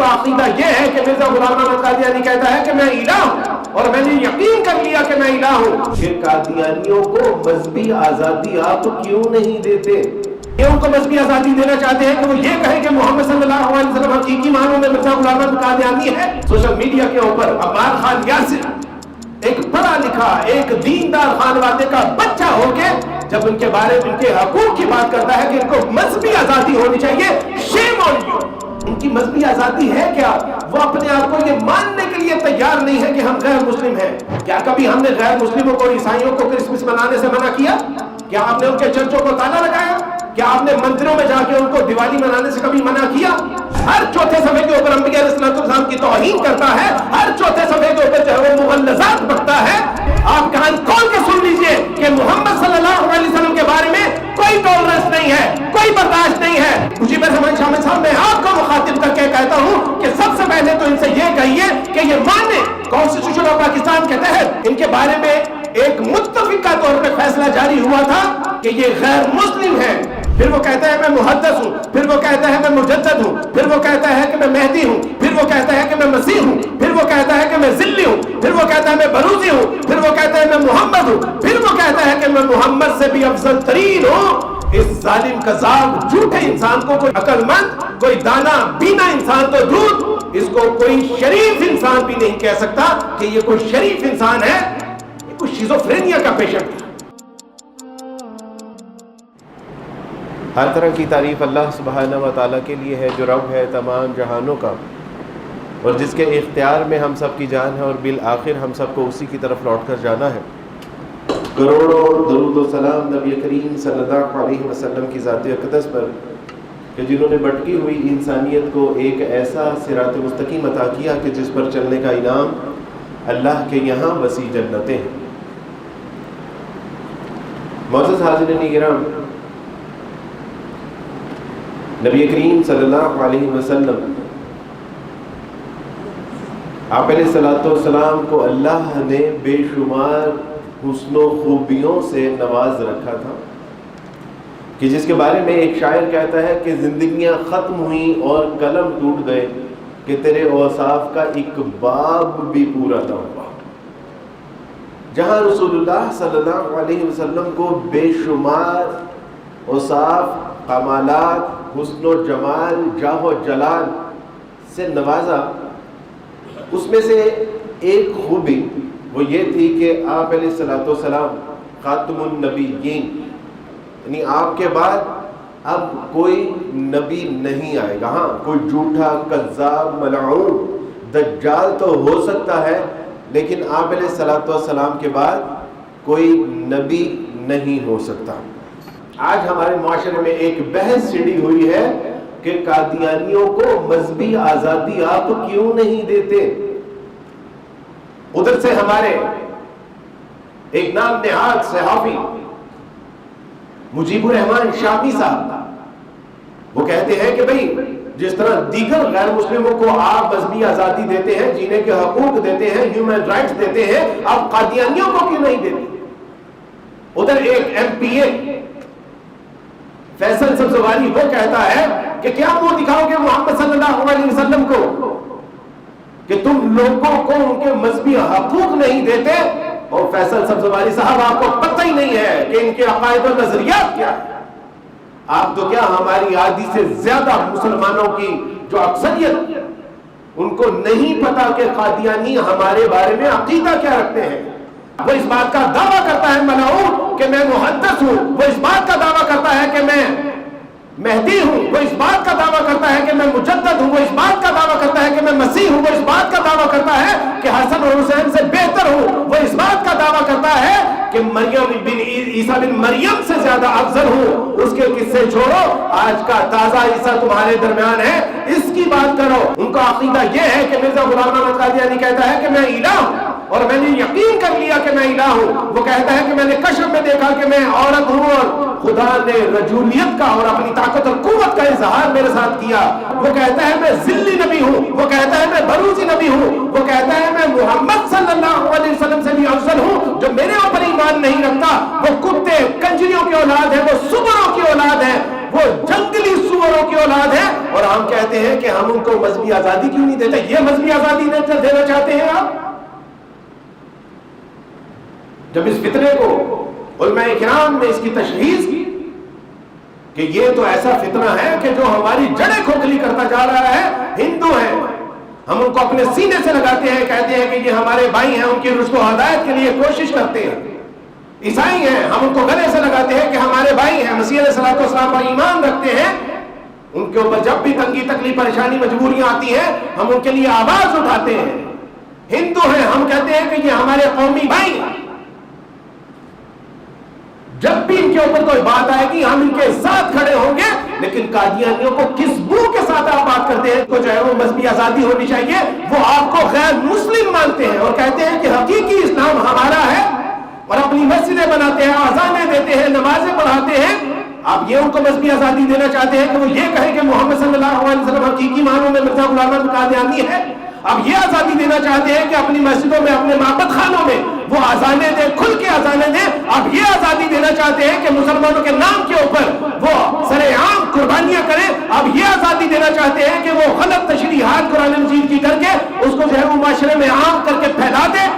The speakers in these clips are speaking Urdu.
کا عقیدہ یہ ہے کہ مرزا غلام احمد قادیانی کہتا ہے کہ میں الہ ہوں اور میں نے یقین کر لیا کہ میں الہ ہوں، کہ قادیانیوں کو مذہبی آزادی آپ کیوں نہیں دیتے؟ یہ ان کو مذہبی آزادی دینا چاہتے ہیں کہ وہ یہ کہیں کہ محمد صلی اللہ علیہ وسلم حقیقی معنوں میں مرزا غلام احمد قادیانی ہے۔ سوشل میڈیا کے اوپر عمار خان یاسر ایک پڑھا لکھا ایک دیندار خانوادے کا بچہ ہو کے جب ان کے بارے میں ان کے حقوق کی بات کرتا ہے کہ ان کو مذہبی آزادی ہونی چاہیے، شیم آن یو۔ ان کی مذہبی آزادی ہے کیا؟ وہ اپنے آپ کو یہ ماننے کے لیے تیار نہیں ہے کہ ہم غیر مسلم ہیں۔ کیا کبھی ہم نے غیر مسلموں کو، عیسائیوں کو کرسمس منانے سے منع کیا؟ کیا آپ نے ان کے چرچوں کو تالا لگایا؟ کیا آپ نے مندروں میں جا کے ان کو دیوالی منانے سے کبھی منع کیا؟ ہر چوتھے صفحے کے اوپر انبیاء علیہ السلام کی توہین کرتا ہے، ہر چوتھے صفحے کے اوپر جو ہے وہ مغلظات بکتا ہے۔ آپ کان کھول کے سن لیجئے کہ محمد صلی اللہ علیہ وسلم کے بارے میں کوئی ٹولرنس نہیں ہے، کوئی برداشت نہیں ہے۔ مجیب الرحمان شامل صاحب، میں آپ کو مخاطب کر کے کہتا ہوں کہ سب سے پہلے تو ان سے یہ کہیے کہ یہ مانے کانسٹیٹیوشن آف پاکستان کے تحت ان کے بارے میں ایک متفقہ طور پہ فیصلہ جاری ہوا تھا کہ یہ غیر مسلم ہے۔ پھر وہ کہتا ہے میں محدث ہوں، پھر وہ کہتا ہے میں مجدد ہوں، پھر وہ کہتا ہے کہ میں مہدی ہوں، پھر وہ کہتا ہے کہ میں مسیح ہوں، پھر وہ کہتا ہے کہ میں ذلی ہوں، پھر وہ کہتا ہے میں بروزی ہوں، پھر وہ کہتا ہے میں محمد ہوں، پھر وہ کہتا ہے کہ میں محمد سے بھی افضل ترین ہوں۔ اس ظالم کذاب جھوٹے انسان کو کوئی عقل مند، کوئی دانا بینا انسان تو دور، اس کو کوئی شریف انسان بھی نہیں کہہ سکتا کہ یہ کوئی شریف انسان ہے، یہ کوئی شیزوفرینیا کا پیشنٹ ہے۔ ہر طرح کی تعریف اللہ سبحانہ و تعالیٰ کے لیے ہے جو رب ہے تمام جہانوں کا، اور جس کے اختیار میں ہم سب کی جان ہے، اور بالآخر ہم سب کو اسی کی طرف لوٹ کر جانا ہے۔ کروڑوں درود و سلام نبی کریم صلی اللہ علیہ وسلم کی ذات اقدس پر کہ جنہوں نے بھٹکی ہوئی انسانیت کو ایک ایسا صراط مستقیم عطا کیا کہ جس پر چلنے کا انعام اللہ کے یہاں وسیع جنتیں ہیں۔ معزز حاضرین کرام، نبی کریم صلی اللہ علیہ وسلم آپ علیہ الصلوۃ والسلام کو اللہ نے بے شمار حسن و خوبیوں سے نواز رکھا تھا کہ جس کے بارے میں ایک شاعر کہتا ہے کہ زندگیاں ختم ہوئیں اور قلم ٹوٹ گئے کہ تیرے اوصاف کا ایک باب بھی پورا نہ ہوا۔ جہاں رسول اللہ صلی اللہ علیہ وسلم کو بے شمار اوصاف، کمالات، حسن و جمال، جاہ و جلال سے نوازا، اس میں سے ایک خوبی وہ یہ تھی کہ آپ علیہ الصلوۃ والسلام خاتم النبیین، یعنی آپ کے بعد اب کوئی نبی نہیں آئے گا۔ ہاں کوئی جھوٹا، کذاب، ملعون، دجال تو ہو سکتا ہے، لیکن آپ علیہ الصلوۃ والسلام کے بعد کوئی نبی نہیں ہو سکتا۔ آج ہمارے معاشرے میں ایک بحث چھڑی ہوئی ہے کہ قادیانیوں کو مذہبی آزادی آپ کیوں نہیں دیتے۔ ادھر سے ہمارے ایک نام نہاد صحافی مجیب الرحمان شامی صاحب وہ کہتے ہیں کہ بھئی جس طرح دیگر غیر مسلموں کو آپ مذہبی آزادی دیتے ہیں، جینے کے حقوق دیتے ہیں، ہیومن رائٹس دیتے ہیں، آپ قادیانیوں کو کیوں نہیں دیتے؟ ادھر ایک ایم پی اے فیصل سبزواری وہ کہتا ہے کہ کیا منہ دکھاؤ گے محمد صلی اللہ علیہ وسلم کو کہ تم لوگوں کو ان کے مذہبی حقوق نہیں دیتے؟ اور فیصل سبزواری صاحب آپ کو پتہ ہی نہیں ہے کہ ان کے عقائد و نظریات کیا ہے۔ آپ تو کیا ہماری آدھی سے زیادہ مسلمانوں کی جو اکثریت ان کو نہیں پتا کہ قادیانی ہمارے بارے میں عقیدہ کیا رکھتے ہیں۔ وہ اس بات کا دعویٰ کرتا ہے ملعون کہ میں محدث ہوں، وہ اس بات کا دعویٰ کرتا ہے کہ میں مہدی ہوں، وہ اس بات کا دعویٰ کرتا ہے کہ میں مجدد ہوں، وہ اس بات کا دعویٰ کرتا ہے کہ میں مسیح ہوں، وہ اس بات کا دعویٰ کرتا ہے کہ حسن اور حسین سے بہتر ہوں، وہ اس بات کا دعویٰ کرتا ہے کہ مریم بن عیسیٰ بن مریم سے زیادہ افضل ہوں۔ اس کے قصے چھوڑو، آج کا تازہ عیسیٰ تمہارے درمیان ہے، اس کی بات کرو۔ ان کا عقیدہ یہ ہے کہ مرزا غلام احمد قادیانی کہتا ہے کہ میں الہ ہوں اور میں نے یقین کر لیا کہ میں الہ ہوں۔ وہ کہتا ہے کہ میں نے کشف میں دیکھا کہ میں عورت ہوں اور خدا نے رجولیت کا اور اپنی طاقت اور قوت کا اظہار میرے ساتھ کیا۔ وہ کہتا ہے میں ذلی نبی ہوں، وہ کہتا ہے میں بروزی نبی ہوں، وہ کہتا ہے میں محمد صلی اللہ علیہ وسلم سے بھی افضل ہوں۔ جو میرے اوپر ایمان نہیں رکھتا وہ کتے کنجریوں کی اولاد ہے، وہ سبروں کی اولاد ہے، وہ جنگلی سوروں کی اولاد ہے، اور ہم کہتے ہیں کہ ہم ان کو مذہبی آزادی کیوں نہیں دیتے؟ یہ مذہبی آزادی دینا چاہتے ہیں آپ؟ جب اس فتنے کو علماء کرام نے اس کی تشخیص کی کہ یہ تو ایسا فتنہ ہے کہ جو ہماری جڑیں کھوکھلی کرتا جا رہا ہے، ہندو ہیں ہم ان کو اپنے سینے سے لگاتے ہیں، کہتے ہیں کہ یہ ہمارے بھائی ہیں، ان کی رشد و ہدایت کے لیے کوشش کرتے ہیں، عیسائی ہیں ہم ان کو گلے سے لگاتے ہیں کہ ہمارے بھائی ہیں، مسیح علیہ الصلوۃ والسلام پر ایمان رکھتے ہیں، ان کے اوپر جب بھی تنگی تکلیف پریشانی مجبوریاں آتی ہیں ہم ان کے لیے آواز اٹھاتے ہیں، ہندو ہیں ہم کہتے ہیں کہ یہ ہمارے قومی بھائی ہیں، جب بھی ان کے اوپر کوئی بات آئے گی ہم ان کے ساتھ کھڑے ہوں گے۔ لیکن قادیانیوں کو کس منہ کے ساتھ آپ بات کرتے ہیں؟ تو جو ہے وہ مذہبی آزادی ہونی چاہیے، وہ آپ کو غیر مسلم مانتے ہیں اور کہتے ہیں کہ حقیقی اسلام ہمارا ہے، اور اپنی مسجدیں بناتے ہیں، اذانیں دیتے ہیں، نمازیں پڑھاتے ہیں۔ آپ یہ ان کو مذہبی آزادی دینا چاہتے ہیں کہ وہ یہ کہیں کہ محمد صلی اللہ علیہ وسلم حقیقی معنوں میں مرزا غلام احمد قادیانی ہے؟ اب یہ آزادی دینا چاہتے ہیں کہ اپنی مسجدوں میں، اپنے معبد خانوں میں وہ اذانیں دیں، کھل کے اذانیں دیں۔ اب یہ آزادی دینا چاہتے ہیں کہ مسلمانوں کے نام کے اوپر وہ سرے عام قربانیاں کریں۔ اب یہ آزادی دینا چاہتے ہیں کہ وہ غلط تشریحات قرآن مجید کی کر کے اس کو جو ہے وہ معاشرے میں عام کر کے پھیلا دیں،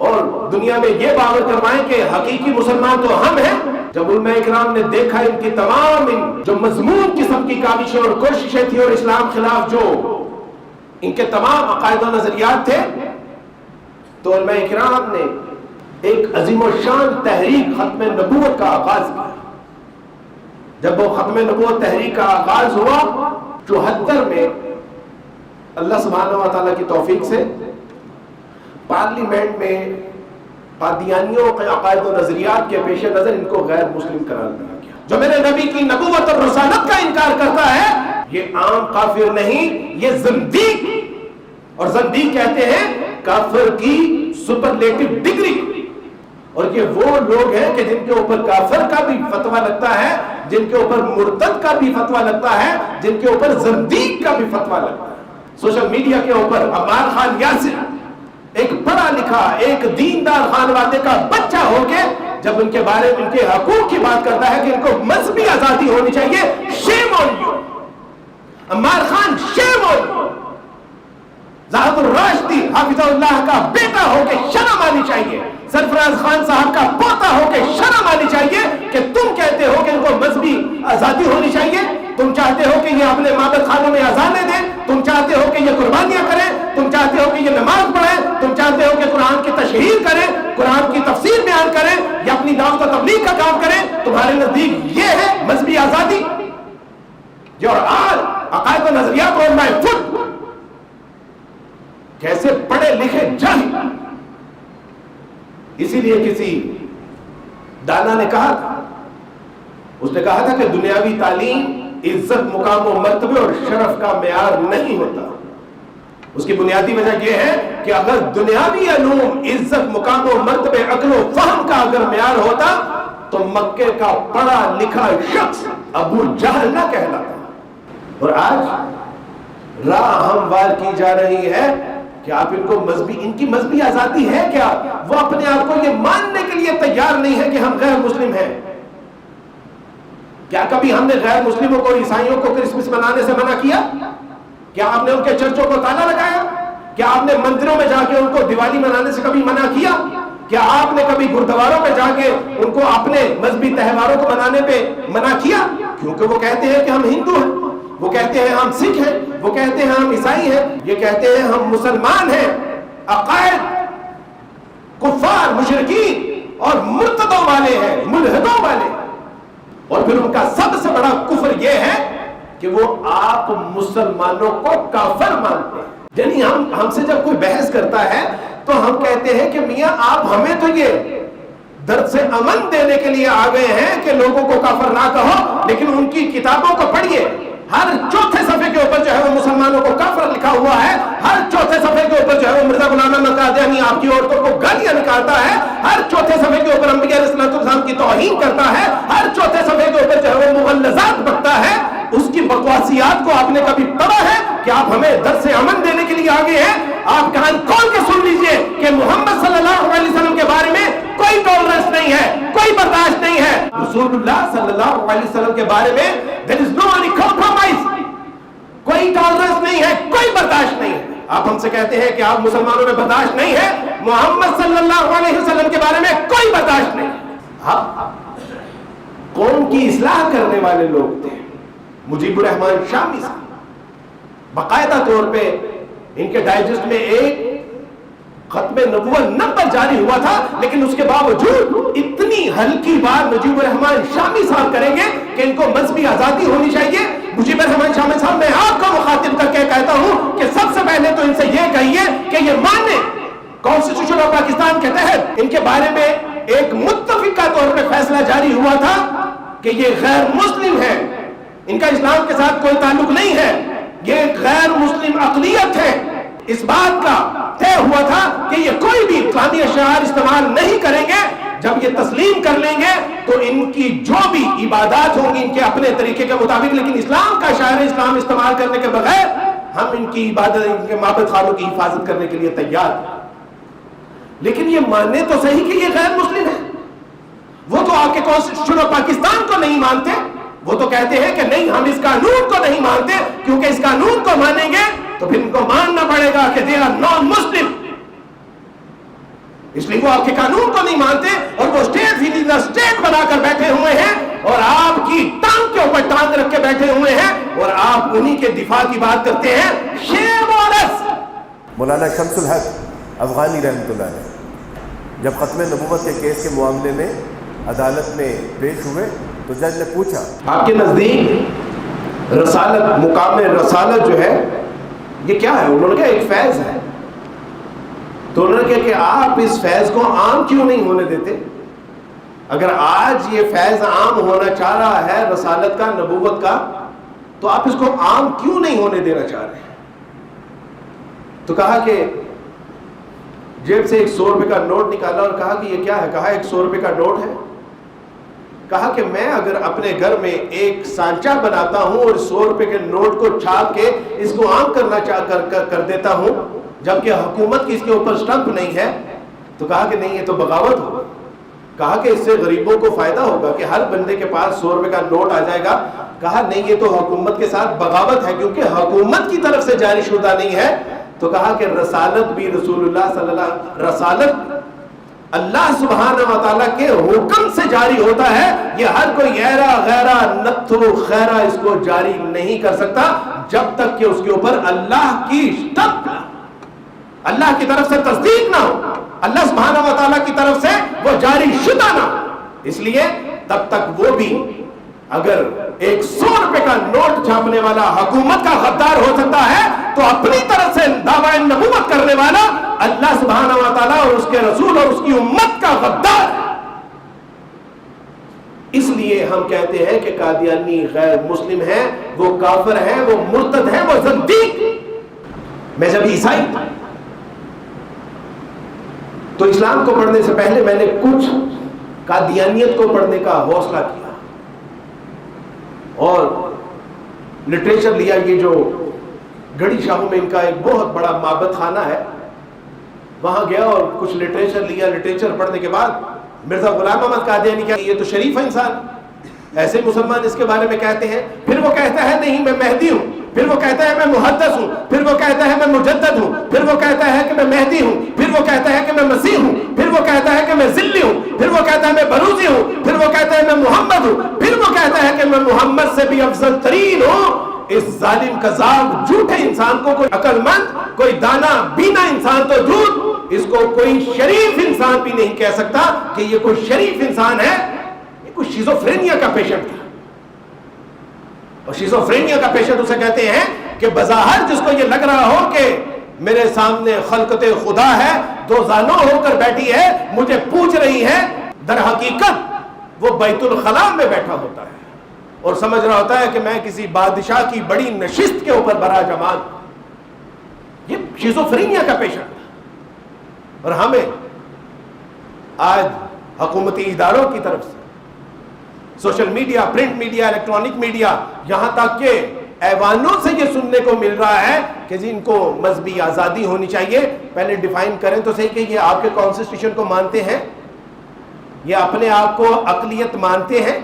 اور دنیا میں یہ باور کروائیں کہ حقیقی مسلمان تو ہم ہیں۔ جب علماء اکرام نے دیکھا ان کی تمام جو مضمون قسم کی کاوشیں اور کوششیں تھیں اور اسلام خلاف جو ان کے تمام عقائد و نظریات تھے، تو علماء اکرام نے ایک عظیم الشان تحریک ختم نبوت کا آغاز کیا۔ جب وہ ختم نبوت تحریک کا آغاز ہوا 74 میں، اللہ سبحانہ و تعالیٰ کی توفیق سے پارلیمنٹ میں قادیانیوں کے عقائد و نظریات کے پیش نظر ان کو غیر مسلم قرار دیا گیا۔ جو میرے نبی کی نبوت اور رسالت کا انکار کرتا ہے یہ عام کافر نہیں، یہ زندیق، اور زندیق کہتے ہیں کافر کی سپرلیٹو ڈگری، اور یہ وہ لوگ ہیں کہ جن کے اوپر کافر کا بھی فتویٰ لگتا ہے، جن کے اوپر مرتد کا بھی فتویٰ لگتا ہے، جن کے اوپر زندیق کا بھی فتویٰ لگتا ہے۔ سوشل میڈیا کے اوپر عمار خان یاسر، ایک پڑھا لکھا ایک دیندار خانوادے کا بچہ ہو کے جب ان کے بارے میں ان کے حقوق کی بات کرتا ہے کہ ان کو مذہبی آزادی ہونی چاہیے، shame on you Ammar Khan, shame on you. Zahid al-Rashidi Hafizullah کا بیٹا ہو کے شرم آنی چاہیے، سرفراز خان صاحب کا پوتا ہو کے شرم آنی چاہیے کہ تم کہتے ہو کہ ان کو مذہبی آزادی ہونی چاہیے، تم چاہتے ہو کہ یہ اپنے معبد خانوں میں اذانیں دیں، تم چاہتے ہو کہ یہ قربانیاں کریں، تم چاہتے ہو کہ یہ نماز پڑھیں، تم چاہتے ہو کہ قرآن کی تشہیر کریں، قرآن کی تفسیر بیان کریں یا اپنی دعوت و تبلیغ کا کام کریں، تمہارے نزدیک یہ ہے مذہبی آزادی؟ جو آج عقائد و نظریات اور محفوظ کیسے پڑھے لکھے جاہل۔ اسی لیے کسی دانا نے کہا تھا، اس نے کہا تھا کہ دنیاوی تعلیم عزت، مقام و مرتبے اور شرف کا معیار نہیں ہوتا۔ اس کی بنیادی وجہ یہ ہے کہ اگر دنیاوی علوم عزت، مقام و مرتبے، عقل و فہم کا اگر معیار ہوتا تو مکے کا پڑھا لکھا شخص ابو جہل نہ کہلاتا۔ اور آج راہ ہموار کی جا رہی ہے کہ آپ ان کو ان کی مذہبی آزادی ہے کیا؟ وہ اپنے آپ کو یہ ماننے کے لیے تیار نہیں ہے کہ ہم غیر مسلم ہیں۔ کیا کبھی ہم نے غیر مسلموں کو، عیسائیوں کو کرسمس منانے سے منع کیا؟ کیا آپ نے ان کے چرچوں کو تالا لگایا؟ کیا آپ نے مندروں میں جا کے ان کو دیوالی منانے سے کبھی منع کیا؟ کیا آپ نے کبھی گردواروں پہ جا کے ان کو اپنے مذہبی تہواروں کو منانے پہ منع کیا؟ کیونکہ وہ کہتے ہیں کہ ہم ہندو ہیں، وہ کہتے ہیں ہم سکھ ہیں، وہ کہتے ہیں ہم عیسائی ہیں، یہ کہتے ہیں ہم مسلمان ہیں۔ عقائد کفار، مشرکین اور مرتدوں والے ہیں، ملحدوں والے۔ اور پھر ان کا سب سے بڑا کفر یہ ہے کہ وہ آپ مسلمانوں کو کافر مانتے ہیں۔ یعنی ہم سے جب کوئی بحث کرتا ہے تو ہم کہتے ہیں کہ میاں آپ ہمیں تو یہ درد سے امن دینے کے لیے آ گئے ہیں کہ لوگوں کو کافر نہ کہو، لیکن ان کی کتابوں کو پڑھیے، ہر چوتھے صفحے کے اوپر جو ہے وہ مسلمانوں کو کافر لکھا ہوا ہے، ہر چوتھے صفحے کے اوپر جو ہے وہ مرزا غلام احمد قادیانی آپ کی عورتوں کو گالیاں نکالتا ہے، ہر چوتھے صفحے کے اوپر انبیاء علیہ السلام کی توہین کرتا ہے، ہر چوتھے صفحے کے اوپر جو ہے وہ مغلظات بکتا ہے۔ اس کی بکواسیات کو آپ نے کبھی پڑھا ہے کہ آپ ہمیں ہمیں درس امن دینے کے لیے آگے ہیں. آپ کان کھول کے سن لیجئے کہ محمد صلی اللہ علیہ وسلم کے بارے میں کوئی ٹالرنس نہیں ہے, کوئی برداشت نہیں ہے. رسول اللہ صلی اللہ علیہ وسلم کے بارے میں there is no any compromise, کوئی ٹالرنس نہیں ہے, کوئی برداشت نہیں ہے. آپ ہم سے کہتے ہیں کہ آپ مسلمانوں میں برداشت نہیں ہے, محمد صلی اللہ علیہ وسلم کے بارے میں کوئی برداشت نہیں. آپ قوم کی اصلاح کرنے والے لوگ تھے. مجیب الرحمان شامی صاحب باقاعدہ طور پہ ان کے ڈائجسٹ میں ایک ختم نبوت نمبر جاری ہوا تھا, لیکن اس کے باوجود اتنی ہلکی بات مجیب الرحمان شامی صاحب کریں گے کہ ان کو مذہبی آزادی ہونی چاہیے. مجیب الرحمان شامی صاحب, میں آپ کو مخاطب کر کے کہتا ہوں کہ سب سے پہلے تو ان سے یہ کہیے کہ یہ مانے کانسٹیٹیوشن آف پاکستان کے تحت ان کے بارے میں ایک متفقہ طور پہ فیصلہ جاری ہوا تھا کہ یہ غیر مسلم ہے, ان کا اسلام کے ساتھ کوئی تعلق نہیں ہے, یہ غیر مسلم اقلیت ہے. اس بات کا طے ہوا تھا کہ یہ کوئی بھی اسلامی اشعار استعمال نہیں کریں گے. جب یہ تسلیم کر لیں گے تو ان کی جو بھی عبادات ہوں گی ان کے اپنے طریقے کے مطابق, لیکن اسلام کا شاعر اسلام استعمال کرنے کے بغیر ہم ان کی عبادت, ان کے معبد خانوں کی حفاظت کرنے کے لیے تیار. لیکن یہ ماننے تو صحیح کہ یہ غیر مسلم ہے. وہ تو آپ کے کانسٹیٹیوشن آف پاکستان کو نہیں مانتے, وہ تو کہتے ہیں کہ نہیں ہم اس قانون کو نہیں مانتے, کیونکہ اس قانون کو مانیں گے تو پھر ان کو ماننا پڑے گا کہ دے آر نان مسلم. اس لیے وہ آپ کے قانون کو نہیں مانتے اور وہ اسٹیٹ بنا کر بیٹھے ہوئے ہیں اور آپ کی ٹانگ کے اوپر ٹانگ رکھ کے بیٹھے ہوئے ہیں اور آپ انہی کے دفاع کی بات کرتے ہیں. شیر وارث مولانا شمس الحق افغانی رحمۃ اللہ علیہ جب ختم نبوت کے کیس کے معاملے میں عدالت میں پیش ہوئے تو جج نے پوچھا, آپ کے نزدیک رسالت, مقام رسالت جو ہے یہ کیا ہے؟ انہوں نے کہا ایک فیض ہے. تو انہوں نے کہا کہ آپ اس فیض کو عام کیوں نہیں ہونے دیتے؟ اگر آج یہ فیض عام ہونا چاہ رہا ہے رسالت کا, نبوت کا, تو آپ اس کو عام کیوں نہیں ہونے دینا چاہ رہے ہیں؟ تو کہا کہ جیب سے 100 روپے کا نوٹ نکالا اور کہا کہ یہ کیا ہے؟ کہا 100 روپے کا نوٹ ہے. کہا کہ میں اگر اپنے گھر میں ایک سانچہ بناتا ہوں اور 100 روپے کے نوٹ کو چھاپ کے اس کو عام کرنا کر دیتا ہوں, جبکہ حکومت کی اس کے اوپر سٹمپ نہیں ہے, تو کہا کہ نہیں یہ تو بغاوت ہوگا. کہا کہ اس سے غریبوں کو فائدہ ہوگا کہ ہر بندے کے پاس 100 روپے کا نوٹ آ جائے گا. کہا نہیں یہ تو حکومت کے ساتھ بغاوت ہے کیونکہ حکومت کی طرف سے جاری شدہ نہیں ہے. تو کہا کہ رسالت بھی رسول اللہ صلی اللہ علیہ وسلم, رسالت اللہ سبحانہ و تعالیٰ کے حکم سے جاری ہوتا ہے. یہ ہر کوئی ایرا غیرہ نتھو خیرہ اس کو جاری نہیں کر سکتا جب تک کہ اس کے اوپر اللہ کی سٹمپ, اللہ کی طرف سے تصدیق نہ ہو, اللہ سبحانہ و تعالیٰ کی طرف سے وہ جاری شدہ نہ ہو. اس لیے تب تک وہ بھی اگر 100 روپے کا نوٹ چھاپنے والا حکومت کا غدار ہو سکتا ہے تو اپنی طرف سے دعویٰ نبوت کرنے والا اللہ سبحانہ و تعالیٰ اور اس کے رسول اور اس کی امت کا غدار. اس لیے ہم کہتے ہیں کہ قادیانی غیر مسلم ہے, وہ کافر ہے, وہ مرتد ہے, وہ زندیق. میں جب عیسائی تو اسلام کو پڑھنے سے پہلے میں نے کچھ قادیانیت کو پڑھنے کا حوصلہ کیا اور لٹریچر لیا. یہ جو گڑی شاہوں میں ان کا ایک بہت بڑا معبد خانہ ہے, وہاں گیا اور کچھ لٹریچر لیا. لٹریچر پڑھنے کے بعد مرزا غلام احمد قادیانی کیا یہ تو شریف انسان, ایسے مسلمان اس کے بارے میں کہتے ہیں. پھر وہ کہتا ہے نہیں میں مہدی ہوں, پھر وہ کہتا ہے میں محدث ہوں, پھر وہ کہتا ہے میں مجدد ہوں, پھر وہ کہتا ہے کہ میں مہدی ہوں, پھر وہ کہتا ہے کہ میں مسیح ہوں, پھر وہ کہتا ہے کہ میں ذلی ہوں, پھر وہ کہتا ہے میں بروزی ہوں, پھر وہ کہتا ہے میں محمد ہوں, پھر وہ کہتا ہے کہ میں محمد سے بھی افضل ترین ہوں. اس ظالم کذاب جھوٹے انسان کو کوئی عقل مند, کوئی دانا بینا انسان تو جھوٹ, اس کو کوئی شریف انسان بھی نہیں کہہ سکتا کہ یہ کوئی شریف انسان ہے. یہ کوئی شیزوفرینیا کا پیشنٹ تھا, اور شیزوفرینیا کا پیشنٹ اسے کہتے ہیں کہ بظاہر جس کو یہ لگ رہا ہو کہ میرے سامنے خلقت خدا ہے, 2 زانوں ہو کر بیٹھی ہے, مجھے پوچھ رہی ہے, در حقیقت وہ بیت الخلاء میں بیٹھا ہوتا ہے اور سمجھ رہا ہوتا ہے کہ میں کسی بادشاہ کی بڑی نشست کے اوپر براجمان. یہ شیزوفرینیا کا پیشنٹ ہے. اور ہمیں آج حکومتی اداروں کی طرف سے social media, print media, electronic media, یہاں تک کہ ایوانوں سے یہ سننے کو مل رہا ہے کہ جی ان کو مذہبی آزادی ہونی چاہیے. پہلے ڈیفائن کریں تو صحیح کہ یہ آپ کے کانسٹیٹیوشن کو مانتے ہیں, یہ اپنے آپ کو اقلیت مانتے ہیں,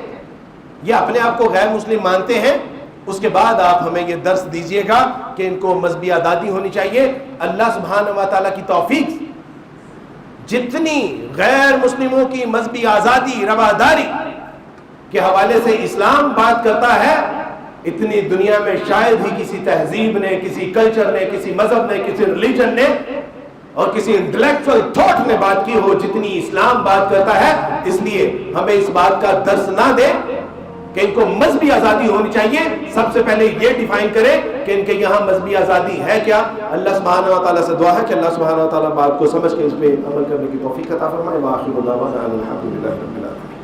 یہ اپنے آپ کو غیر مسلم مانتے ہیں. اس کے بعد آپ ہمیں یہ درس دیجئے گا کہ ان کو مذہبی آزادی ہونی چاہیے. اللہ سبحانہ و تعالیٰ کی توفیق, جتنی غیر مسلموں کی مذہبی آزادی رواداری کے حوالے سے اسلام بات کرتا ہے, اتنی دنیا میں شاید ہی کسی تہذیب نے, کسی کلچر نے, کسی مذہب نے, کسی ریلیجن نے اور کسی انٹلیکچوئل تھاٹ نے بات کی ہو جتنی اسلام بات کرتا ہے. اس لیے ہمیں اس بات کا درس نہ دے کہ ان کو مذہبی آزادی ہونی چاہیے. سب سے پہلے یہ ڈیفائن کرے کہ ان کے یہاں مذہبی آزادی ہے کیا. اللہ سبحانہ و تعالیٰ سے دعا ہے کہ اللہ سبحانہ و تعالیٰ بات کو سمجھ کے اس پہ عمل کرنے کی توفیق عطا فرمائے. وآخر دعوانا الحمد للہ رب العالمین.